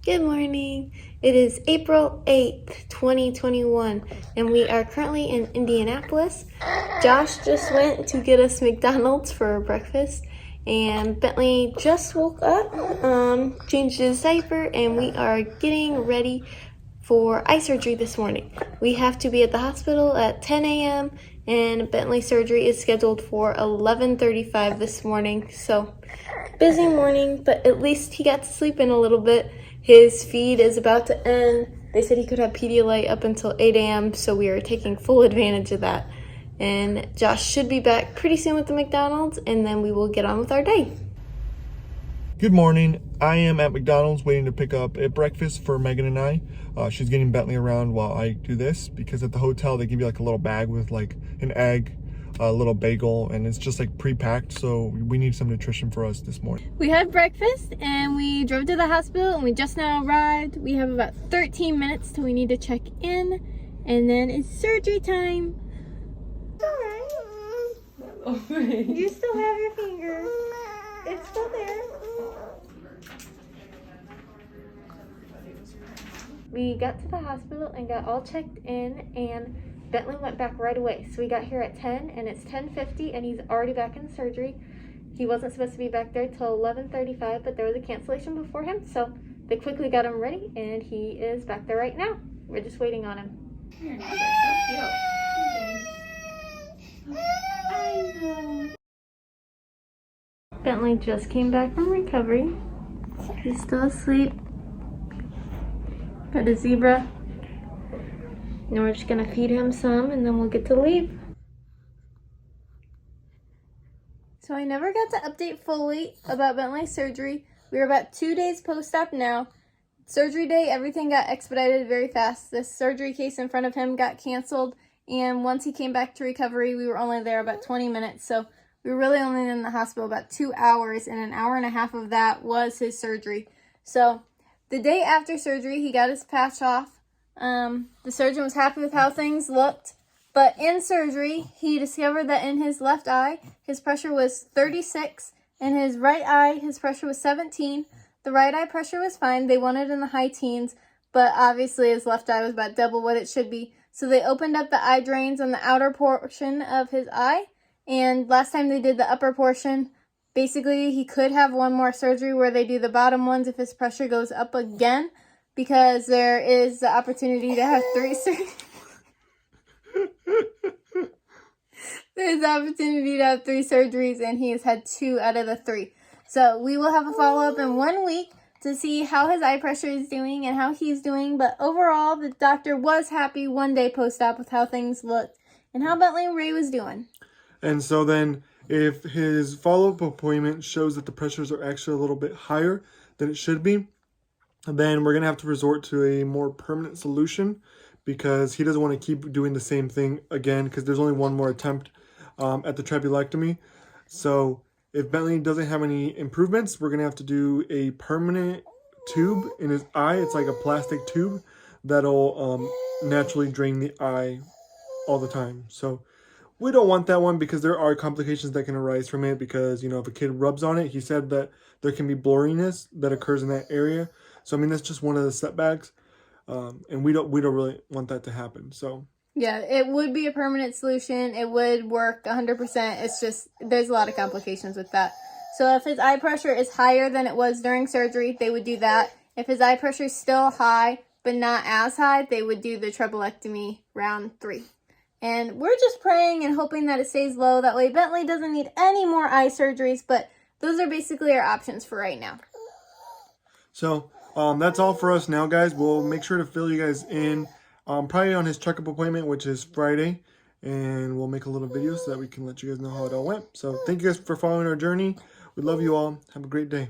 Good morning. It is April 8th, 2021, and we are currently in Indianapolis. Josh just went to get us McDonald's for breakfast, and Bentley just woke up, changed his diaper, and we are getting ready for eye surgery this morning. We have to be at the hospital at 10 a.m., and Bentley's surgery is scheduled for 11:35 this morning, so busy morning, but at least he got to sleep in a little bit. His feed is about to end. They said he could have Pedialyte up until 8 a.m., so we are taking full advantage of that. And Josh should be back pretty soon with the McDonald's, and then we will get on with our day. Good morning. I am at McDonald's waiting to pick up a breakfast for Megan and I. She's getting Bentley around while I do this because at the hotel they give you like a little bag with like an egg, a little bagel, and it's just like pre-packed, so we need some nutrition for us this morning. We had breakfast and we drove to the hospital and we just now arrived. We have about 13 minutes till we need to check in, and then it's surgery time. Alright. You still have your finger. It's still there. We got to the hospital and got all checked in, and Bentley went back right away. So we got here at 10 and it's 10:50 and he's already back in surgery. He wasn't supposed to be back there till 11:35, but there was a cancellation before him, so they quickly got him ready and he is back there right now. We're just waiting on him. Your nails are so cute. I know. Bentley just came back from recovery. He's still asleep. Got a zebra. And we're just gonna feed him some and then we'll get to leave. So I never got to update fully about Bentley's surgery. We were about 2 days post-op now. Surgery day, everything got expedited very fast. This surgery case in front of him got canceled, and once he came back to recovery, we were only there about 20 minutes. So we were really only in the hospital about 2 hours, and an hour and a half of that was his surgery. So the day after surgery, he got his patch off. The surgeon was happy with how things looked, but in surgery, he discovered that in his left eye, his pressure was 36. In his right eye, his pressure was 17. The right eye pressure was fine. They wanted in the high teens, but obviously his left eye was about double what it should be. So they opened up the eye drains on the outer portion of his eye, and last time they did the upper portion, basically he could have one more surgery where they do the bottom ones if his pressure goes up again, because there is the opportunity to have 3 surgeries. There's the opportunity to have 3 surgeries, and he has had 2 out of the 3. So we will have a follow-up in 1 week to see how his eye pressure is doing and how he's doing. But overall, the doctor was happy 1 day post-op with how things looked and how Bentley and Ray was doing. And so then if his follow-up appointment shows that the pressures are actually a little bit higher than it should be, then we're going to have to resort to a more permanent solution, because he doesn't want to keep doing the same thing again, because there's only one more attempt at the trabeculectomy. So if Bentley doesn't have any improvements, we're going to have to do a permanent tube in his eye. It's like a plastic tube that'll naturally drain the eye all the time. So we don't want that one, because there are complications that can arise from it, because, you know, if a kid rubs on it, he said that there can be blurriness that occurs in that area. So, I mean, that's just one of the setbacks, and we don't really want that to happen. So yeah, it would be a permanent solution. It would work 100%. It's just there's a lot of complications with that. So if his eye pressure is higher than it was during surgery, they would do that. If his eye pressure is still high but not as high, they would do the trabeculectomy round 3. And we're just praying and hoping that it stays low. That way Bentley doesn't need any more eye surgeries, but those are basically our options for right now. So that's all for us now, guys. We'll make sure to fill you guys in probably on his checkup appointment, which is Friday, and we'll make a little video so that we can let you guys know how it all went. So thank you guys for following our journey. We love you all. Have a great day.